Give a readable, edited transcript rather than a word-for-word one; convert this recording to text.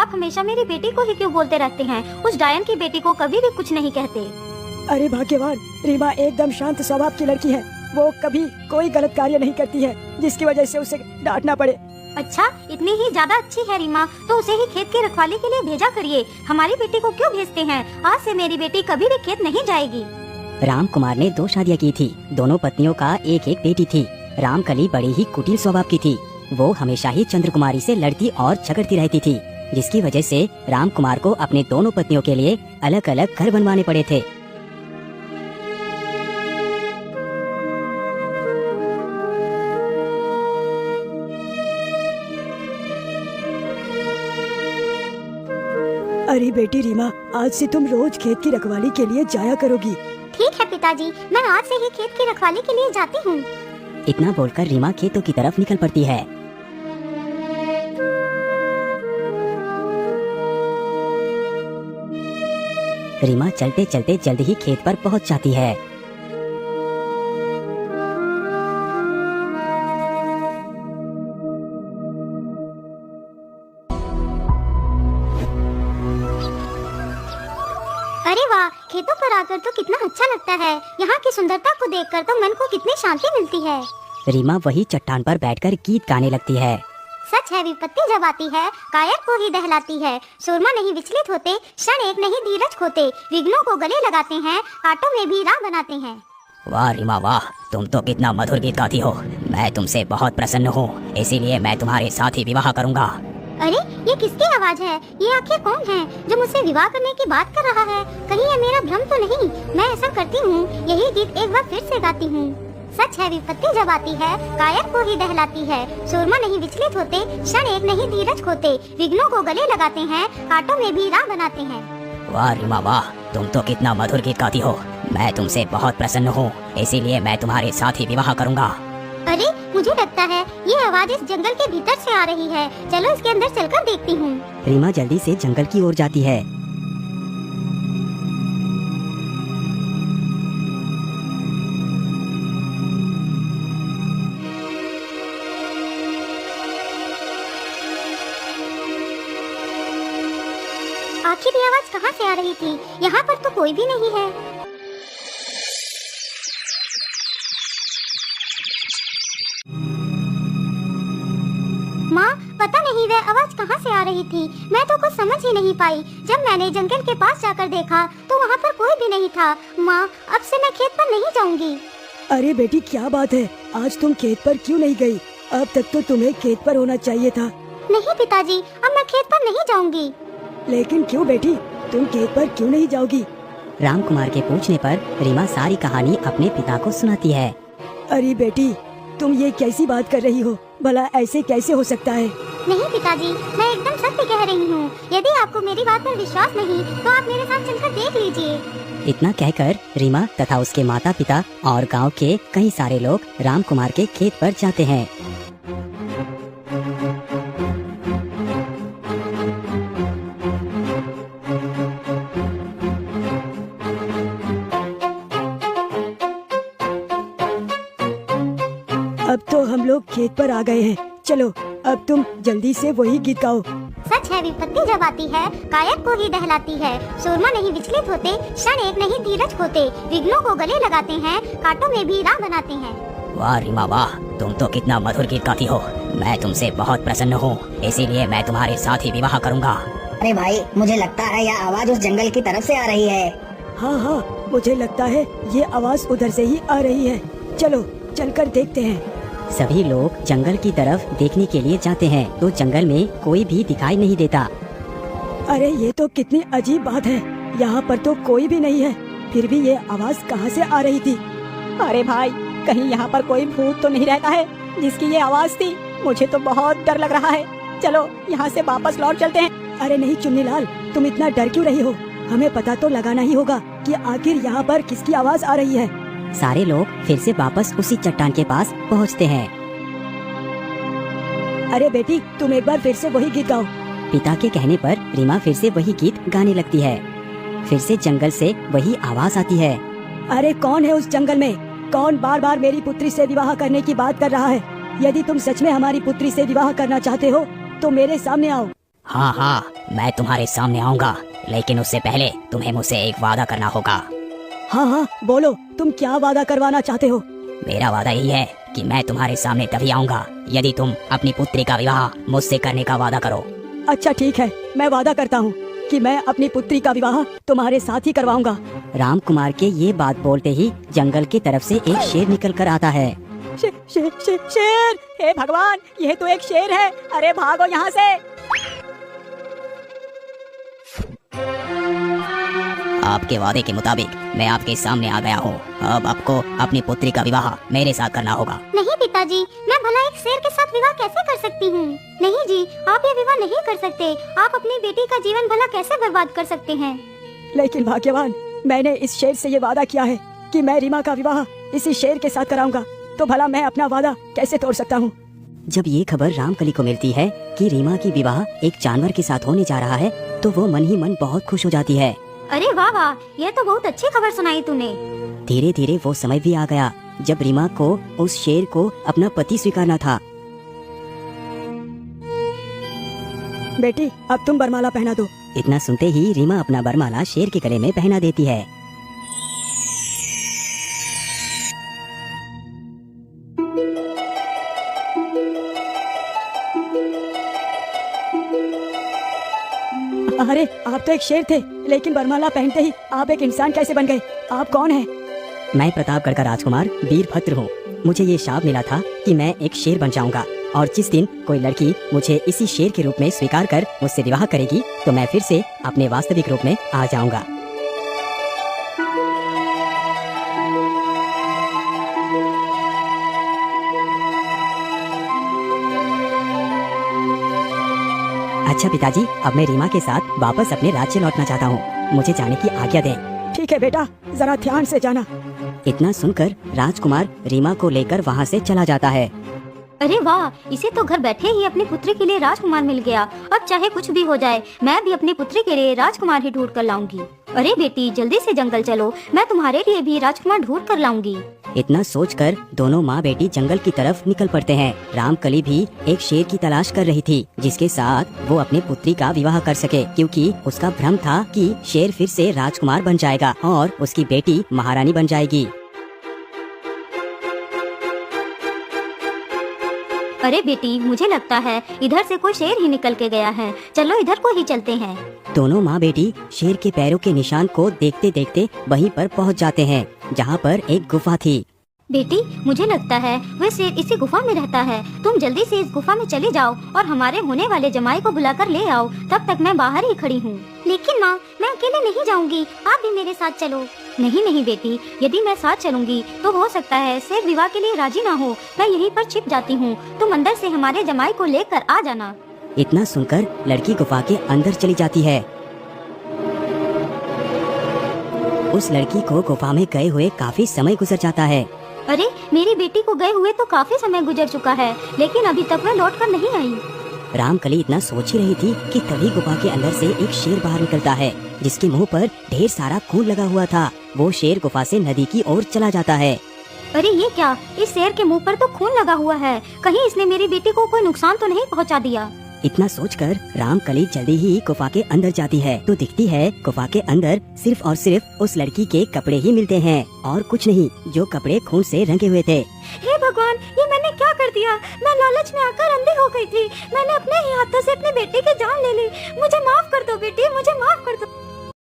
आप हमेशा मेरी बेटी को ही क्यों बोलते रहते हैं? उस डायन की बेटी को कभी भी कुछ नहीं कहते। अरे भाग्यवान, रीमा एकदम शांत स्वभाव की लड़की है। वो कभी कोई गलत कार्य नहीं करती है जिसकी वजह से उसे डांटना पड़े। अच्छा, इतनी ही ज्यादा अच्छी है रीमा तो उसे ही खेत की रखवाली के लिए भेजा करिए। हमारी बेटी को क्यों भेजते हैं? आज से मेरी बेटी कभी भी खेत नहीं जाएगी। राम कुमार ने 2 शादियाँ की थी। दोनों पत्नियों का एक एक बेटी थी। रामकली बड़ी ही कुटिल स्वभाव की थी। वो हमेशा ही चंद्रकुमारी से लड़ती और झगड़ती रहती थी, जिसकी वजह से राम कुमार को अपने दोनों पत्नियों के लिए अलग अलग घर बनवाने पड़े थे। अरे बेटी रीमा, आज से तुम रोज खेत की रखवाली के लिए जाया करोगी। ठीक है पिताजी, मैं आज से ही खेत की रखवाली के लिए जाती हूँ। इतना बोलकर रीमा खेतों की तरफ निकल पड़ती है। रीमा चलते चलते जल्द ही खेत पर पहुँच जाती है। अरे वाह, खेतों पर आकर तो कितना अच्छा लगता है। यहाँ की सुंदरता को देखकर तो मन को कितनी शांति मिलती है। रीमा वही चट्टान पर बैठकर गीत गाने लगती है। सच है, विपत्ति जब आती है कायर को ही दहलाती है। सूरमा नहीं विचलित होते, क्षण एक नहीं धीरज खोते, विघ्नों को गले लगाते हैं, कांटों में भी राह बनाते हैं। वाह रीमा वाह, तुम तो कितना मधुर गीत गाती हो। मैं तुमसे बहुत प्रसन्न हूँ, इसीलिए मैं तुम्हारे साथ ही विवाह करूँगा। अरे ये किसकी आवाज है? ये आखिर कौन है जो मुझसे विवाह करने की बात कर रहा है? कहीं ये मेरा भ्रम तो नहीं? मैं ऐसा करती हूँ, यही गीत एक बार फिर से गाती हूँ। सच है, विपत्ति जब आती है कायर को ही दहलाती है। सूरमा नहीं विचलित होते, क्षण एक नहीं धीरज खोते, विघ्नों को गले लगाते हैं, कांटों में भी राह बनाते हैं। वाह रीमा वाह, तुम तो कितना मधुर गीत गाती हो। मैं तुमसे बहुत प्रसन्न हूँ, इसीलिए मैं तुम्हारे साथ ही विवाह करूँगा। अरे मुझे लगता है ये आवाज इस जंगल के भीतर से आ रही है। चलो इसके अंदर चलकर देखती हूँ। रीमा जल्दी से जंगल की ओर जाती है। आखिर ये आवाज कहाँ से आ रही थी? यहाँ पर तो कोई भी नहीं है। माँ, पता नहीं वह आवाज कहाँ से आ रही थी। मैं तो कुछ समझ ही नहीं पाई। जब मैंने जंगल के पास जाकर देखा तो वहाँ पर कोई भी नहीं था। माँ, अब से मैं खेत पर नहीं जाऊंगी। अरे बेटी, क्या बात है? आज तुम खेत पर क्यों नहीं गई? अब तक तो तुम्हें खेत पर होना चाहिए था। नहीं पिताजी, अब मैं खेत पर नहीं जाऊंगी। लेकिन क्यों बेटी, तुम खेत पर क्यों नहीं जाओगी? राम कुमार के पूछने पर रीमा सारी कहानी अपने पिता को सुनाती है। अरे बेटी, तुम ये कैसी बात कर रही हो? भला ऐसे कैसे हो सकता है? नहीं पिताजी, मैं एकदम सत्य कह रही हूँ। यदि आपको मेरी बात पर विश्वास नहीं तो आप मेरे साथ चलकर देख लीजिए। इतना कहकर रीमा तथा उसके माता पिता और गांव के कई सारे लोग राम कुमार के खेत पर जाते हैं। अब तो हम लोग खेत पर आ गए हैं। चलो अब तुम जल्दी से वही गीत गाओ। सच है, विपत्ति जब आती है कायर को ही दहलाती है। सूरमा नहीं विचलित होते, क्षण एक नहीं धीरज खोते, विघ्नों को गले लगाते हैं, कांटों में भी राह बनाते हैं। वाह रीमा वाह, तुम तो कितना मधुर गीत गाती हो। मैं तुमसे बहुत प्रसन्न हूँ, इसीलिए मैं तुम्हारे साथ ही विवाह करूँगा। अरे भाई, मुझे लगता है यह आवाज उस जंगल की तरफ से आ रही है। हाँ हाँ, मुझे लगता है ये आवाज उधर से ही आ रही है। चलो चलकर देखते हैं। सभी लोग जंगल की तरफ देखने के लिए जाते हैं तो जंगल में कोई भी दिखाई नहीं देता। अरे ये तो कितनी अजीब बात है, यहाँ पर तो कोई भी नहीं है, फिर भी ये आवाज कहाँ से आ रही थी? अरे भाई, कहीं यहाँ पर कोई भूत तो नहीं रहता है जिसकी ये आवाज थी? मुझे तो बहुत डर लग रहा है। चलो यहाँ से वापस लौट चलते हैं। अरे नहीं चुन्नीलाल, तुम इतना डर क्यों रही हो? हमें पता तो लगाना ही होगा कि आखिर यहाँ पर किसकी आवाज आ रही है। सारे लोग फिर से वापस उसी चट्टान के पास पहुँचते हैं। अरे बेटी, तुम एक बार फिर से वही गीत गाओ। पिता के कहने पर रीमा फिर से वही गीत गाने लगती है। फिर से जंगल से वही आवाज आती है। अरे कौन है उस जंगल में? कौन बार बार मेरी पुत्री से विवाह करने की बात कर रहा है? यदि तुम सच में हमारी पुत्री से विवाह करना चाहते हो तो मेरे सामने आओ। हाँ हाँ, मैं तुम्हारे सामने आऊंगा, लेकिन उससे पहले तुम्हें मुझसे एक वादा करना होगा। हाँ हाँ बोलो, तुम क्या वादा करवाना चाहते हो? मेरा वादा यही है कि मैं तुम्हारे सामने तभी आऊंगा यदि तुम अपनी पुत्री का विवाह मुझसे करने का वादा करो। अच्छा ठीक है, मैं वादा करता हूँ कि मैं अपनी पुत्री का विवाह तुम्हारे साथ ही करवाऊंगा। राम कुमार के ये बात बोलते ही जंगल की तरफ से एक शेर निकल कर आता है। शेर! हे भगवान, यह तो एक शेर है। अरे भागो यहाँ से। आपके वादे के मुताबिक मैं आपके सामने आ गया हूँ। अब आपको अपनी पुत्री का विवाह मेरे साथ करना होगा। नहीं पिताजी, मैं भला एक शेर के साथ विवाह कैसे कर सकती हूँ? नहीं जी, आप ये विवाह नहीं कर सकते। आप अपनी बेटी का जीवन भला कैसे बर्बाद कर सकते हैं? लेकिन भाग्यवान, मैंने इस शेर से ये वादा किया है कि मैं रीमा का विवाह इसी शेर के साथ कराऊंगा, तो भला मैं अपना वादा कैसे तोड़ सकता हूँ? जब ये खबर रामकली को मिलती है कि रीमा की विवाह एक जानवर के साथ होने जा रहा है, तो वो मन ही मन बहुत खुश हो जाती है। अरे वाह वाह, यह तो बहुत अच्छी खबर सुनाई तूने। धीरे धीरे वो समय भी आ गया जब रीमा को उस शेर को अपना पति स्वीकारना था। बेटी, अब तुम बरमाला पहना दो। इतना सुनते ही रीमा अपना बरमाला शेर के गले में पहना देती है। अरे आप तो एक शेर थे, लेकिन बरमाला पहनते ही आप एक इंसान कैसे बन गए? आप कौन हैं? मैं प्रतापगढ़ का राजकुमार वीरभद्र हूँ। मुझे ये शाप मिला था कि मैं एक शेर बन जाऊंगा, और जिस दिन कोई लड़की मुझे इसी शेर के रूप में स्वीकार कर मुझसे विवाह करेगी, तो मैं फिर से अपने वास्तविक रूप में आ जाऊंगा। अच्छा पिताजी, अब मैं रीमा के साथ वापस अपने राज्य लौटना चाहता हूँ। मुझे जाने की आज्ञा दें। ठीक है बेटा, जरा ध्यान से जाना। इतना सुनकर राजकुमार रीमा को लेकर वहाँ से चला जाता है। अरे वाह, इसे तो घर बैठे ही अपनी पुत्री के लिए राजकुमार मिल गया। अब चाहे कुछ भी हो जाए, मैं भी अपनी पुत्री के लिए राजकुमार ही ढूंढ कर लाऊंगी। अरे बेटी, जल्दी से जंगल चलो, मैं तुम्हारे लिए भी राजकुमार ढूंढ कर लाऊंगी। इतना सोचकर दोनों माँ बेटी जंगल की तरफ निकल पड़ते हैं। रामकली भी एक शेर की तलाश कर रही थी, जिसके साथ वो अपनी पुत्री का विवाह कर सके, क्योंकि उसका भ्रम था कि शेर फिर से राजकुमार बन जाएगा और उसकी बेटी महारानी बन जाएगी। अरे बेटी, मुझे लगता है इधर से कोई शेर ही निकल के गया है। चलो इधर को ही चलते हैं। दोनों माँ बेटी शेर के पैरों के निशान को देखते देखते वहीं पर पहुँच जाते हैं, जहाँ पर एक गुफा थी। बेटी, मुझे लगता है वह शेर इसी गुफा में रहता है। तुम जल्दी से इस गुफा में चले जाओ और हमारे होने वाले जमाई को बुलाकर ले आओ। तब तक मैं बाहर ही खड़ी हूँ। लेकिन माँ, मैं अकेले नहीं जाऊँगी, आप भी मेरे साथ चलो। नहीं नहीं बेटी, यदि मैं साथ चलूंगी तो हो सकता है शेर विवाह के लिए राजी ना हो। मैं यहीं पर छिप जाती हूँ, तुम अंदर से हमारे जमाई को लेकर आ जाना। इतना सुनकर लड़की गुफा के अंदर चली जाती है। उस लड़की को गुफा में गए हुए काफी समय गुजर जाता है। अरे, मेरी बेटी को गए हुए तो काफी समय गुजर चुका है, लेकिन अभी तक वह लौट कर नहीं आई। रामकली इतना सोच ही रही थी कि तभी गुफा के अंदर से एक शेर बाहर निकलता है, जिसके मुंह पर ढेर सारा खून लगा हुआ था। वो शेर गुफा से नदी की ओर चला जाता है। अरे ये क्या, इस शेर के मुंह पर तो खून लगा हुआ है। कहीं इसने मेरी बेटी को कोई नुकसान तो नहीं पहुंचा दिया? इतना सोचकर रामकली जल्दी ही गुफा के अंदर जाती है, तो दिखती है गुफा के अंदर सिर्फ और सिर्फ उस लड़की के कपड़े ही मिलते हैं और कुछ नहीं, जो कपड़े खून से रंगे हुए थे। हे भगवान, ये मैंने क्या कर दिया? मैं लालच में आकर अंधी हो गई थी। मैंने अपने ही हाथों से अपनी बेटी की जान ले ली। मुझे माफ कर दो बेटी, मुझे माफ कर दो।